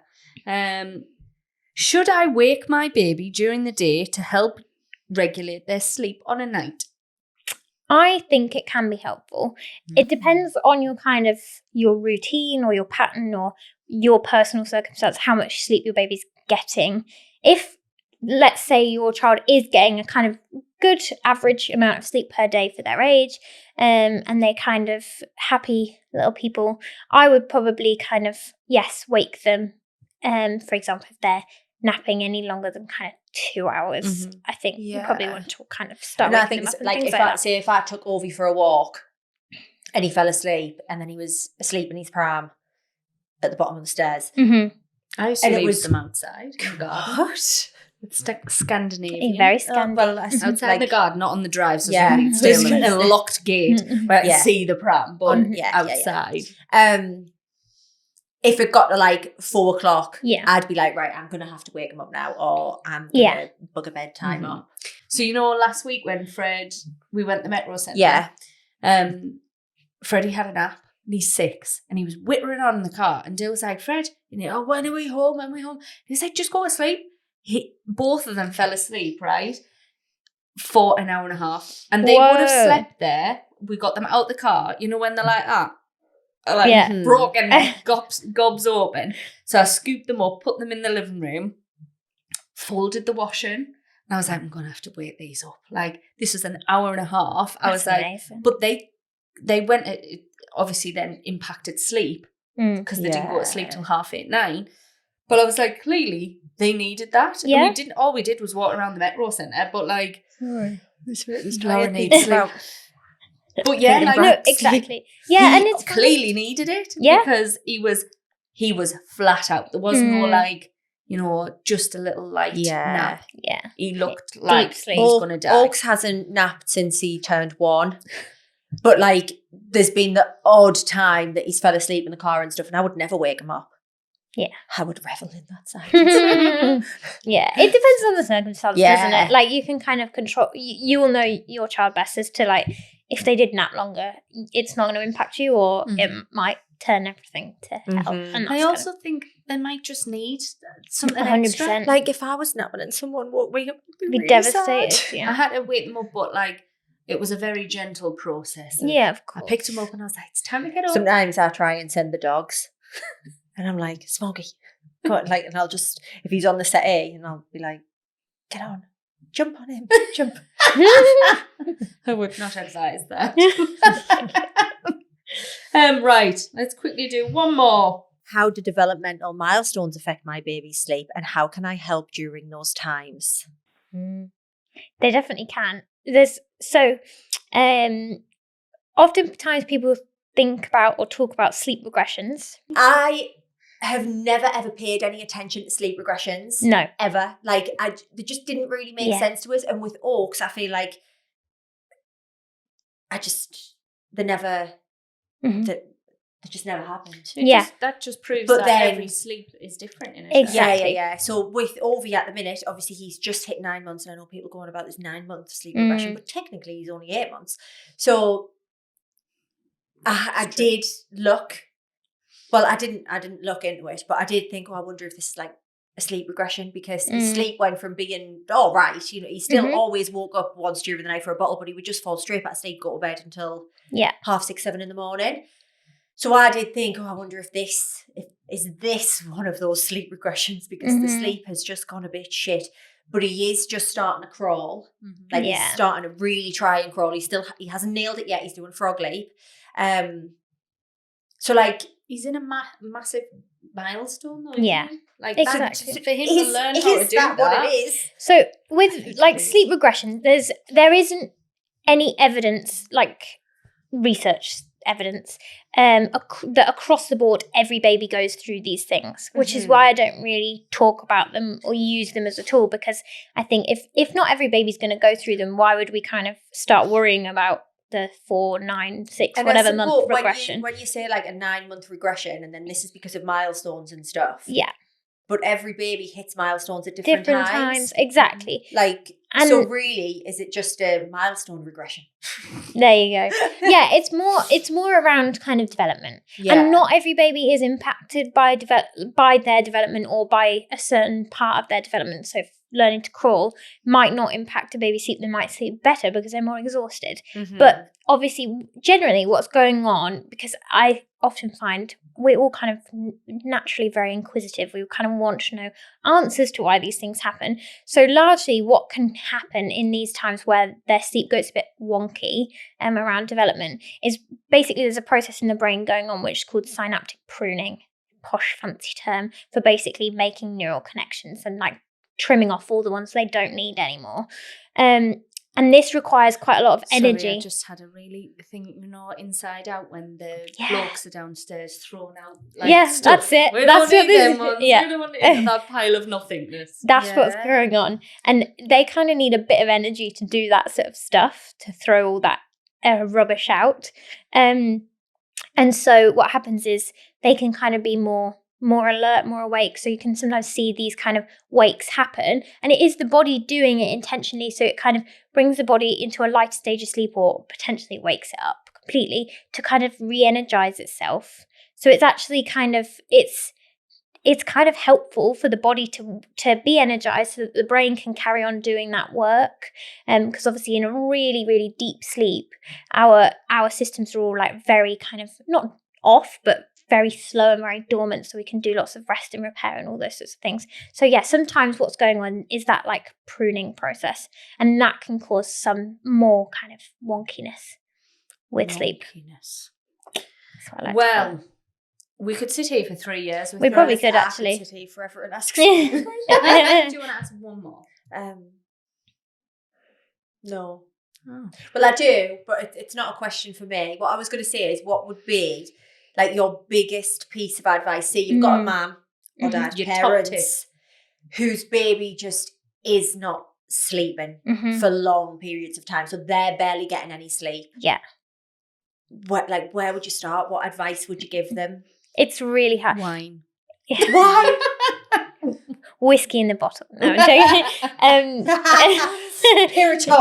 Should I wake my baby during the day to help regulate their sleep on a night? I think it can be helpful. It depends on your routine or your pattern or your personal circumstance, how much sleep your baby's getting. If, let's say, your child is getting a kind of good average amount of sleep per day for their age, and they're kind of happy little people, I would probably kind of, wake them. For example, if they're napping any longer than kind of 2 hours, I think you probably want to kind of start waking them up. Like if I took Ovi for a walk and he fell asleep and then he was asleep in his pram at the bottom of the stairs. I used to leave them outside. What? It's Scandinavian. Very Scandinavian. Outside the garden, not on the drive, so something still in a locked gate where I can see the pram, but outside. If it got to like 4 o'clock, I'd be like, right, I'm going to have to wake him up now, or I'm going to book a bedtime up. So, last week when we went to the Metro Centre, Freddie had a nap and he's 6 and he was whittering on in the car, and Dale was like, Fred, when are we home? When are we home? He was like, just go to sleep. Both of them fell asleep, right? For an hour and a half. And they would have slept there. We got them out the car, when they're like that. Broken, gobs open. So I scooped them up, put them in the living room, folded the washing, and I was like, I'm going to have to wake these up. Like, this is an hour and a half. I was like, amazing. But they went, it obviously then impacted sleep because they didn't go to sleep till 8:30, 9. But I was like, clearly they needed that. Yeah. And all we did was walk around the Metro Centre, but like, Lauren needs sleep. But yeah, like, no, exactly. Yeah, and it's clearly needed it because he was flat out. There was no like, just a little light nap. Yeah, he looked like he's gonna die. Oaks hasn't napped since he turned 1, but like, there's been the odd time that he's fell asleep in the car and stuff, and I would never wake him up. Yeah, I would revel in that silence. Yeah, it depends on the circumstances, doesn't it? Like, you can kind of control. You will know your child best as to like, if they did nap longer, it's not going to impact you, or it might turn everything to hell. And I also think they might just need something 100%. Extra. Like, if I was napping and someone woke me up, I'd be really devastated. Sad. Yeah. I had to wake them up, but like, it was a very gentle process. Yeah, of course. I picked them up and I was like, it's time to get up. Sometimes I try and send the dogs, and I'm like, Smoggy, go on, like, and I'll just, if he's on the settee, and I'll be like, get on. Jump on him, jump. I would not advise that. Right, let's quickly do one more. How do developmental milestones affect my baby's sleep, and how can I help during those times? They definitely can. Oftentimes people think about or talk about sleep regressions. I have never ever paid any attention to sleep regressions. No. Ever. Like, they just didn't really make sense to us. And with Oaks, I feel like they just never happened. That just proves that every sleep is different in it. Exactly. Yeah. So with Ovi at the minute, obviously he's just hit 9 months, and I know people going about this 9-month sleep regression, but technically he's only 8 months. So I did look. Well, I didn't look into it, but I did think, I wonder if this is like a sleep regression, because his sleep went from being all right. You know, he still always woke up once during the night for a bottle, but he would just fall straight back asleep, go to bed until 6:30, 7 in the morning. So I did think, I wonder if this is one of those sleep regressions, because the sleep has just gone a bit shit. But he is just starting to crawl. Like he's starting to really try and crawl. He hasn't nailed it yet. He's doing frog leap. So like, he's in a massive milestone, though. Yeah, like exactly. For him to learn how to do that. What it is. So with like sleep regression, there isn't any evidence, like research evidence, that across the board every baby goes through these things, which is why I don't really talk about them or use them as a tool, because I think if not every baby's going to go through them, why would we kind of start worrying about the 4, 9, 6, whatever month regression? When you say like a 9-month regression, and then this is because of milestones and stuff. Yeah. But every baby hits milestones at different times. Exactly. Like, so really, is it just a milestone regression? There you go. Yeah, it's more around kind of development. Yeah. And not every baby is impacted by their development or by a certain part of their development. So learning to crawl might not impact a baby's sleep. They might sleep better because they're more exhausted. But obviously, generally what's going on, because I often find we're all kind of naturally very inquisitive. We kind of want to know answers to why these things happen. So largely what can happen in these times where their sleep goes a bit wonky around development is basically there's a process in the brain going on which is called synaptic pruning, posh fancy term for basically making neural connections and like trimming off all the ones they don't need anymore. And this requires quite a lot of energy. Sorry, I just had a really thing, Inside Out, when the blokes are downstairs thrown out. Like, stuff. That's it. We that's don't what need this them ones. Yeah. We don't need that pile of nothingness. That's what's going on. And they kind of need a bit of energy to do that sort of stuff, to throw all that rubbish out. And so what happens is they can kind of be more alert, more awake. So you can sometimes see these kind of wakes happen. And it is the body doing it intentionally. So it kind of brings the body into a lighter stage of sleep, or potentially wakes it up completely to kind of re-energize itself. So it's actually kind of, it's kind of helpful for the body to be energized so that the brain can carry on doing that work. Because obviously in a really, really deep sleep, our systems are all like very kind of not off, but very slow and very dormant, so we can do lots of rest and repair and all those sorts of things. So yeah, sometimes what's going on is that like pruning process, and that can cause some more kind of wonkiness with sleep. We could sit here for 3 years. We probably could actually. Sit here forever and ask. Do you want to ask one more? No. Oh. Well, I do, but it's not a question for me. What I was going to say is, what would be like your biggest piece of advice? Say you've got a mum or dad, your parents, whose baby just is not sleeping for long periods of time, so they're barely getting any sleep. Yeah. Where would you start? What advice would you give them? It's really hard. Wine. Wine? Whiskey in the bottle. No, I'm joking. Piriton.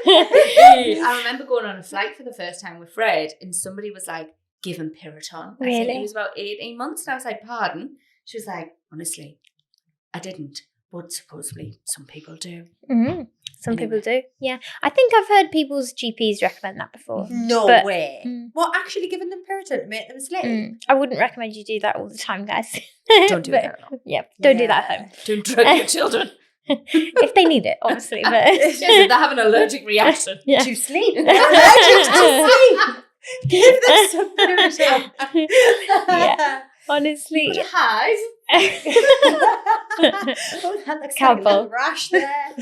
I remember going on a flight for the first time with Fred, and somebody was like, give him Piriton. I think he was about 18 months, and I was like, pardon? She was like, honestly, I didn't, but supposedly some people do. Some people do, yeah. I think I've heard people's GPs recommend that before. No way. What, actually giving them Piriton to make them sleep? I wouldn't recommend you do that all the time, guys. Don't do that. Yeah, don't do that at home. Don't drug your children. If they need it, obviously. But yes, if they have an allergic reaction to sleep. They're allergic to sleep. Give them some Piriton. Yeah. Honestly. Put a hive. That looks like a little rash there.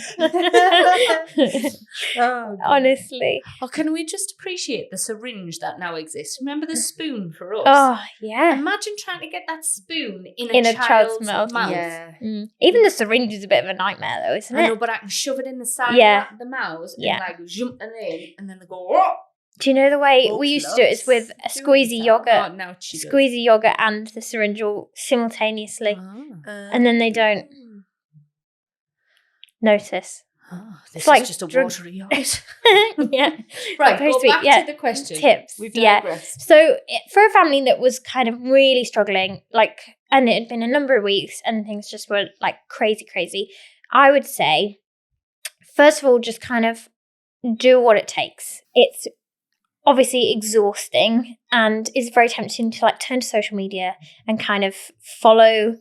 Honestly. Or can we just appreciate the syringe that now exists? Remember the spoon for us? Oh, yeah. Imagine trying to get that spoon in a child's mouth. Yeah. Even the syringe is a bit of a nightmare, though, isn't it? I know, but I can shove it in the side of the mouth and like jump it in, and then they go, oh! Do you know the way we used to do it is with a squeezy yogurt? Squeezy yogurt and the syringe all simultaneously. And then they don't notice. This It's like is just a drug- watery yacht. Yeah. Right, Very go sweet, back yeah. to the question. Tips. We've Yeah. digressed. So for a family that was kind of really struggling, and it had been a number of weeks and things just were like crazy, I would say, first of all, just kind of do what it takes. It's obviously exhausting and it's very tempting to like turn to social media and kind of follow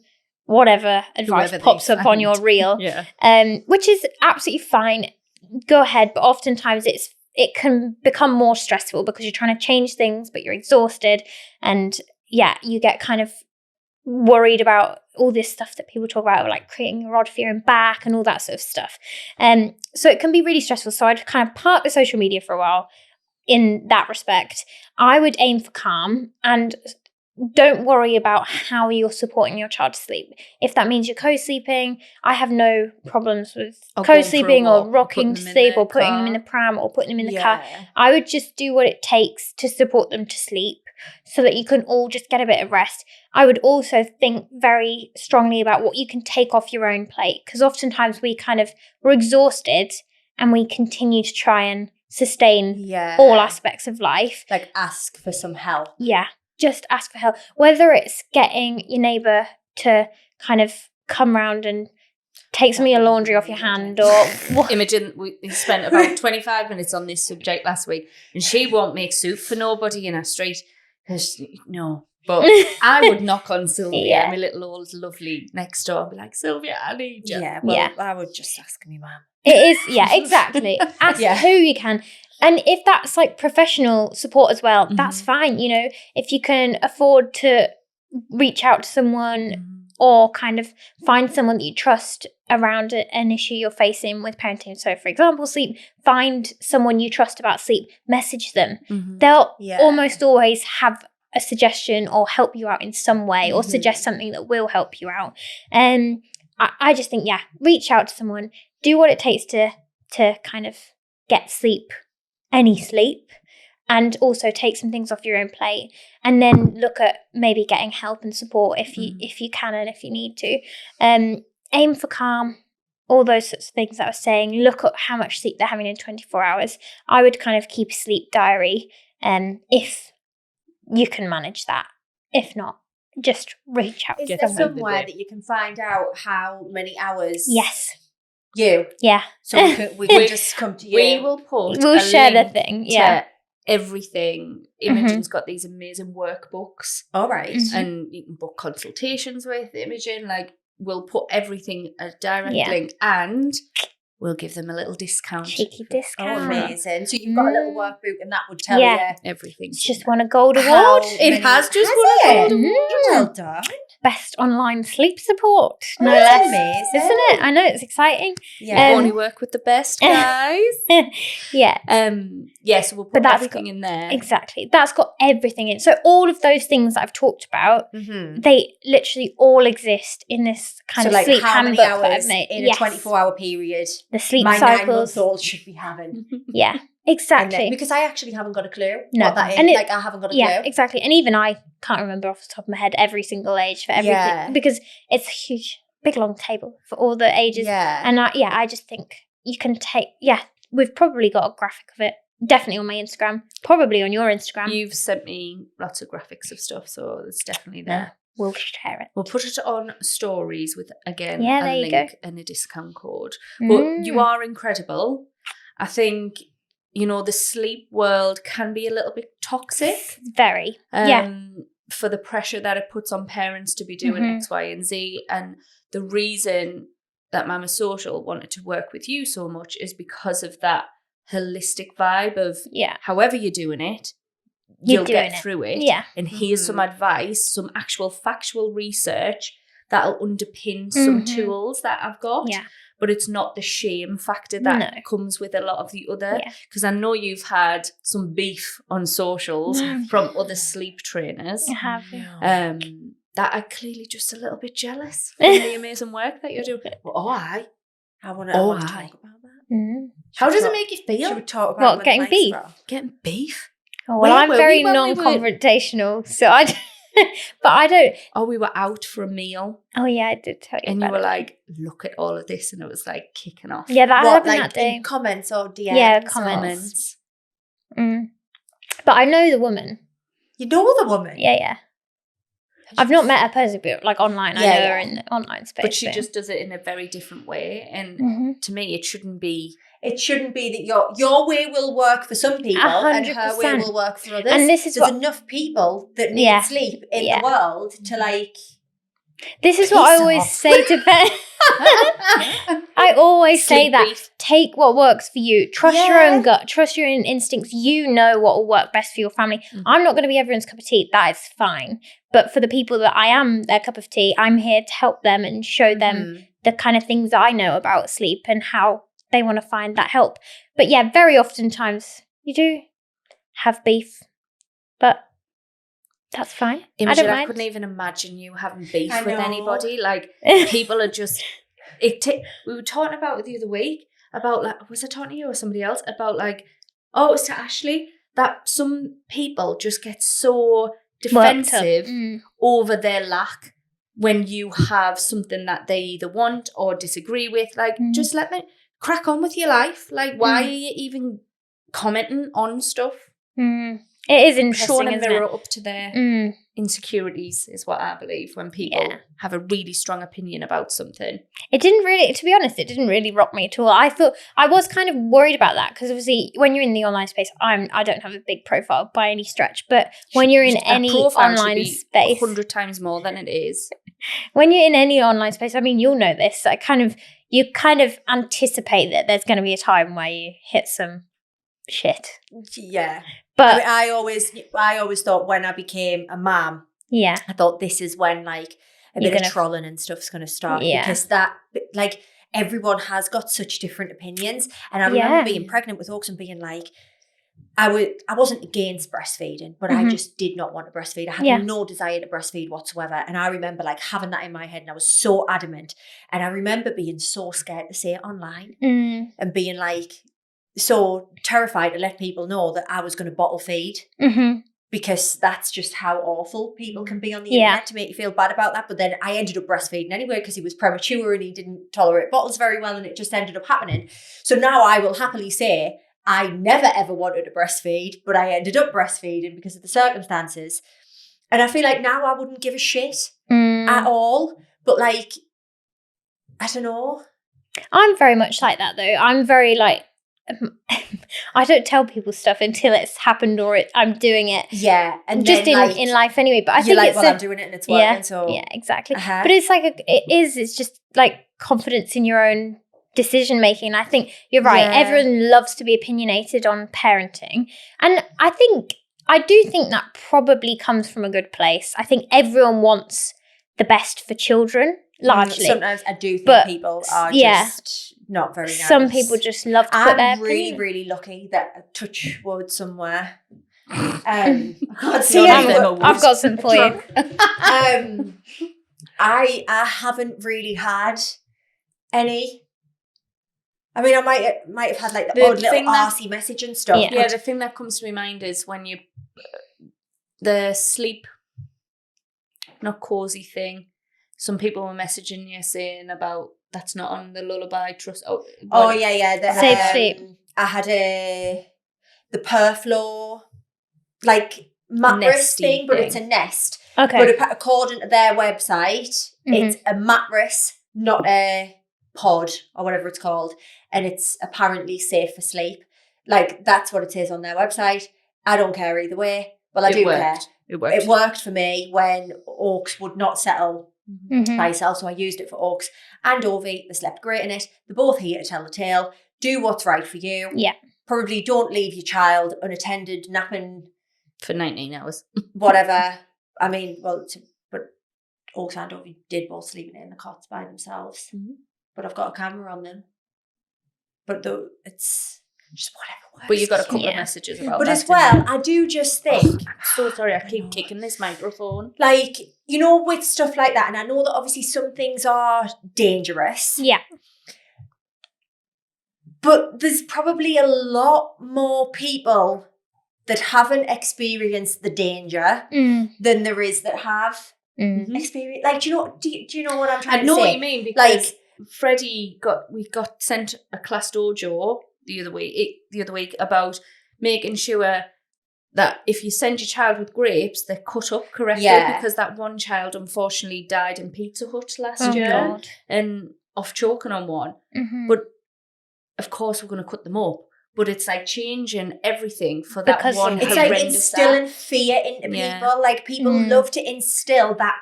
whatever advice Whoever pops they up on your find. reel, Yeah. which is absolutely fine. Go ahead, but oftentimes it can become more stressful because you're trying to change things, but you're exhausted, and you get kind of worried about all this stuff that people talk about, like creating a rod for your own back and all that sort of stuff. So it can be really stressful. So I'd kind of park the social media for a while in that respect. I would aim for calm and don't worry about how you're supporting your child to sleep. If that means you're co-sleeping, I have no problems with Or going for a co-sleeping or walk, rocking to putting them in sleep the or putting them in the car. pram or putting them in the car. I would just do what it takes to support them to sleep so that you can all just get a bit of rest. I would also think very strongly about what you can take off your own plate, because oftentimes we're exhausted and we continue to try and sustain all aspects of life. Like ask for some help. Yeah, just ask for help. Whether it's getting your neighbour to kind of come round and take some of your laundry off your hand, or Imogen, we spent about 25 minutes on this subject last week, and she won't make soup for nobody in our street. No, but I would knock on Sylvia, my little old lovely next door, and be like, Sylvia, I need you. Yeah, well, I would just ask me, mum. It is, exactly. Ask who you can. And if that's like professional support as well, that's fine. You know, if you can afford to reach out to someone or kind of find someone that you trust around an issue you're facing with parenting. So, for example, sleep, find someone you trust about sleep, message them. They'll almost always have a suggestion or help you out in some way or suggest something that will help you out. And I just think, reach out to someone, do what it takes to kind of get sleep, any sleep, and also take some things off your own plate, and then look at maybe getting help and support if you can and if you need to. Aim for calm, all those sorts of things that I was saying. Look at how much sleep they're having in 24 hours. I would kind of keep a sleep diary if you can manage that. If not, just reach out. Is there somewhere that you can find out how many hours? Yes. You? Yeah. So we can just come to you. We'll share the thing. Yeah. Everything. Imogen's got these amazing workbooks. All right. And you can book consultations with Imogen. Like, we'll put everything a direct link, and we'll give them a little discount. Cheeky discount. Oh, amazing. So you've got a little workbook, and that would tell you everything. It's just won a gold award. It has just won a gold award. Well done. Best online sleep support. No That's less. amazing. Isn't it? I know, it's exciting. Yeah. Only work with the best guys. Yeah. So we'll put everything in there. Exactly. That's got everything in. So all of those things that I've talked about, they literally all exist in this kind of sleep handbook that I've made. In a 24-hour period. The sleep my cycles. 9-month-old should be having. Yeah. Exactly. Then, because I actually haven't got a clue what that is. And I haven't got a clue. Yeah, exactly. And even I can't remember off the top of my head every single age for everything because it's a huge, big, long table for all the ages. Yeah. And I just think you can take, we've probably got a graphic of it. Definitely on my Instagram, probably on your Instagram. You've sent me lots of graphics of stuff, so it's definitely there. We'll share it. We'll put it on stories with, again, there a you link and a discount code. But you are incredible. I think, the sleep world can be a little bit toxic. Very. For the pressure that it puts on parents to be doing X, Y, and Z. And the reason that Mama Social wanted to work with you so much is because of that holistic vibe of however you're doing it, you'll get through it. Yeah. And here's some advice, some actual factual research that'll underpin some tools that I've got. Yeah. But it's not the shame factor that comes with a lot of the other. Because I know you've had some beef on socials from other sleep trainers. I have. That are clearly just a little bit jealous from the amazing work that you're doing. I want to talk about that. How does it make you feel? Should we talk about getting beef? Getting beef? Oh, well, I'm very non-confrontational, so I But I don't. Oh, we were out for a meal Oh yeah, I did tell you. and you about were it. like, look at all of this. And it was like kicking off. Yeah, that What, happened like that day. in comments or DMs? Yeah, or- comments. But I know the woman. You know the woman? Yeah. I've not met her personally, but like online, I Yeah, know her yeah. in the online space. But she just does it in a very different way. And Mhm. to me, it shouldn't be. It shouldn't be that your way will work for some people and her way 100%. will work for others. And this is There's what- enough people that need Yeah. sleep in Yeah. the world to like. This is what I Piss always off. say to parents. I always say Sleep that. beef. Take what works for you. Trust your Yeah. own gut. Trust your own instincts. You know what will work best for your family. I'm not going to be everyone's cup of tea. That is fine. But for the people that I am their cup of tea, I'm here to help them and show them the kind of things I know about sleep and how they want to find that help. But yeah, very oftentimes you do have beef. But that's fine. Imogen, I don't I mind. couldn't even imagine you having beef I with know. anybody. Like, people are just. We were talking about it the other week about, like, was I talking to you or somebody else about, like, oh, it was to Ashley, that some people just get so defensive over their lack when you have something that they either want or disagree with. Like, just let them crack on with your life. Like, why are you even commenting on stuff? It is interesting, Showing a isn't mirror it? up to their insecurities is what I believe when people have a really strong opinion about something. It didn't really, to be honest, it didn't really rock me at all. I thought, I was kind of worried about that because obviously when you're in the online space, I don't have a big profile by any stretch, but when you're in any online space, 100 times more than it is. When you're in any online space, I mean, you'll know this, you kind of anticipate that there's going to be a time where you hit some shit. Yeah. But I always thought when I became a mum, yeah, I thought this is when like a You're bit gonna- of trolling and stuff's going to start Yeah. because that like everyone has got such different opinions. And I remember Yeah. being pregnant with Oaks and being like, I wasn't against breastfeeding, but I just did not want to breastfeed. I had no desire to breastfeed whatsoever. And I remember like having that in my head and I was so adamant. And I remember being so scared to say it online and being like so terrified to let people know that I was going to bottle feed because that's just how awful people can be on the internet to make you feel bad about that. But then I ended up breastfeeding anyway because he was premature and he didn't tolerate bottles very well and it just ended up happening. So now I will happily say I never ever wanted to breastfeed, but I ended up breastfeeding because of the circumstances. And I feel like now I wouldn't give a shit at all. But like, I don't know. I'm very much like that though. I'm very like, I don't tell people stuff until it's happened or I'm doing it. Yeah, and just then, like, in life anyway. But I you're think like, it's well, I'm doing it and it's working. So yeah, exactly. But it's like it's just like confidence in your own decision making. I think you're right. Yeah. Everyone loves to be opinionated on parenting, and I do think that probably comes from a good place. I think everyone wants the best for children. Largely. Sometimes I do think people are just not very nice. Some people just love to put their I'm really, opinion. really lucky that I touch wood somewhere. I can't See, see anything. I've got some for you. I haven't really had any. I mean, I might have had like the odd little arsey message and stuff. Yeah. Yeah, the thing that comes to my mind is when the sleep, not cozy thing. Some people were messaging you saying about that's not on the lullaby trust. Oh yeah. Safe sleep. I had the Perflow like mattress thing, but it's a nest. Okay. But according to their website, it's a mattress, not a pod or whatever it's called, and it's apparently safe for sleep. Like that's what it says on their website. I don't care either way. Well, I do care. It worked. It worked for me when Oaks would not settle by itself, so I used it for Oaks and Ovie. They slept great in it. They're both here to tell the tale. Do what's right for you. Yeah. Probably don't leave your child unattended, napping for 19 hours. Whatever. I mean, but Oaks and Ovie did both sleeping in the cots by themselves. But I've got a camera on them. But it's just whatever works. But you've got a couple of messages about but that. But as well, I do just think... I'm so sorry, I keep kicking this microphone. Like, you know, with stuff like that, and I know that obviously some things are dangerous. Yeah. But there's probably a lot more people that haven't experienced the danger than there is that have experienced. Like, do you know what I'm trying to say? I know what you mean, because like, Freddie got sent a class dojo the other week about making sure that if you send your child with grapes, they're cut up correctly, because that one child unfortunately died in Pizza Hut last year. God. And off choking on one. But of course we're going to cut them up. But it's like changing everything for that Because one it's horrendous like instilling fear into people. Like, people love to instill that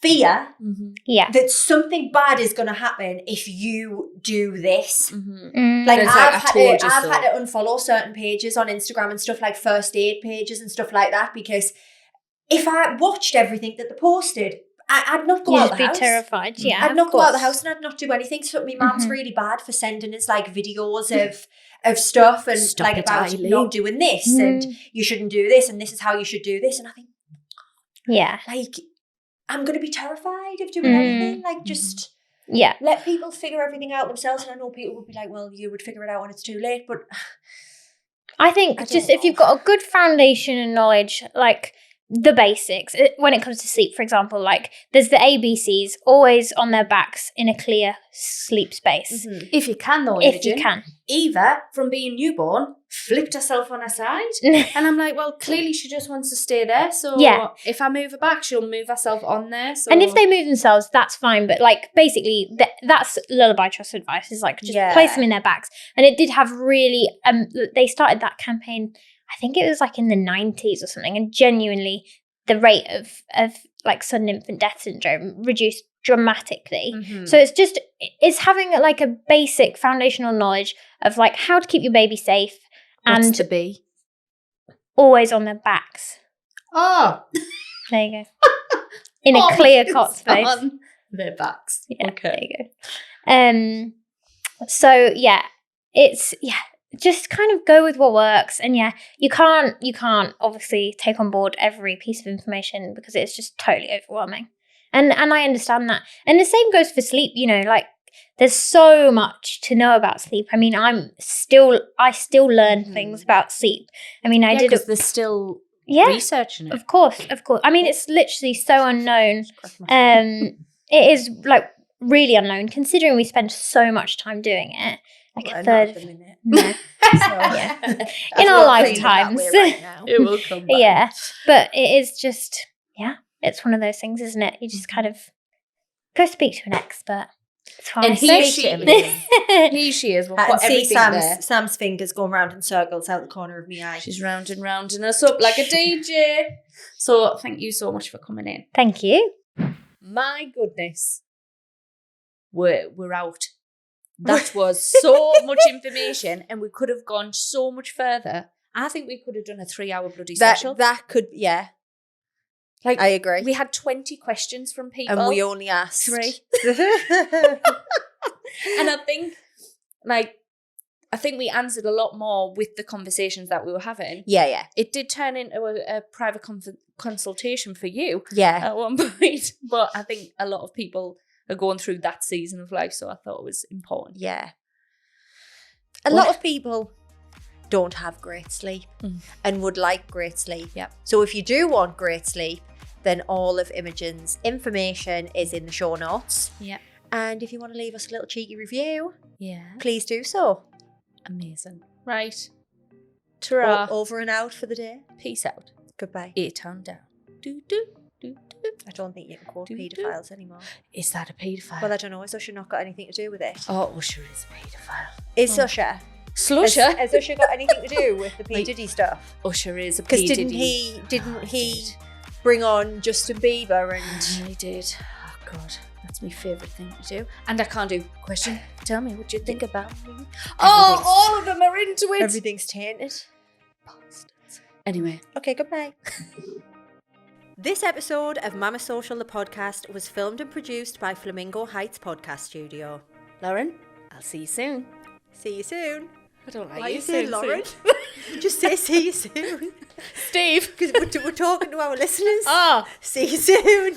fear that something bad is going to happen if you do this. Like, I've had to unfollow certain pages on Instagram and stuff, like first aid pages and stuff like that, because if I watched everything that they posted, I'd not go out the house. You'd be terrified, I'd not go out the house and I'd not do anything. So my mum's really bad for sending us like videos of stuff and like about not doing this and you shouldn't do this and this is how you should do this. And I think, like, I'm going to be terrified of doing anything. Like, just let people figure everything out themselves. And I know people would be like, well, you would figure it out when it's too late. But I think if you've got a good foundation and knowledge, like the basics, when it comes to sleep, for example, like there's the ABCs always on their backs in a clear sleep space. If you can, though, if you can. Eva, from being newborn, flipped herself on her side. And I'm like, well, clearly she just wants to stay there. So if I move her back, she'll move herself on there. So. And if they move themselves, that's fine. But like, basically, that's Lullaby Trust advice, is like, just place them in their backs. And it did have really, they started that campaign, I think it was like in the 90s or something. And genuinely, the rate of like sudden infant death syndrome reduced dramatically. So it's having like a basic foundational knowledge of like how to keep your baby safe. What's and to be always on their backs. Oh, there you go. In a clear cot space. On their backs. Yeah, okay. There you go. So it's just kind of go with what works. And you can't obviously take on board every piece of information because it's just totally overwhelming. And I understand that. And the same goes for sleep, like there's so much to know about sleep. I mean, I still learn things about sleep. I mean, I did because there's still research in it. Of course. I mean, it's literally so unknown. It is like really unknown considering we spend so much time doing it. Like a third of a minute. No. So, in our lifetimes. Right now. It will come back. Yeah. But it is just, it's one of those things, isn't it? You just kind of go speak to an expert. And he, she is. We'll put everything there. Sam's fingers going round in circles out the corner of my eye. She's rounding us up like a DJ. So thank you so much for coming in. Thank you. My goodness. We're out. That was so much information and we could have gone so much further. I think we could have done a 3-hour bloody special. That could, Like, I agree. We had 20 questions from people. And we only asked 3. And I think we answered a lot more with the conversations that we were having. Yeah. It did turn into a private consultation for you at one point. But I think a lot of people are going through that season of life, so I thought it was important. Yeah. A lot of people don't have great sleep and would like great sleep. Yep. So if you do want great sleep, then all of Imogen's information is in the show notes. Yeah. And if you want to leave us a little cheeky review, please do so. Amazing. Right. Ta-ra. Over and out for the day. Peace out. Goodbye. A-town down. Do. I don't think you can quote paedophiles anymore. Is that a paedophile? Well, I don't know. Has Usher not got anything to do with it? Oh, Usher is a paedophile. Is Usher? Slusher? Has Usher got anything to do with the P. Diddy stuff? Usher is a P. Diddy. Because didn't he bring on Justin Bieber and... He did. Oh, God. That's my favourite thing to do. And I can't do question. Tell me what you think about me. Oh, all of them are into it. Everything's tainted. Bastards. Anyway. Okay, goodbye. This episode of Mama Social, the podcast, was filmed and produced by Flamingo Heights Podcast Studio. Lauren, I'll see you soon. See you soon. I don't like Why you saying Lauren? Just say see you soon. Steve. Because we're talking to our listeners. Oh. See you soon.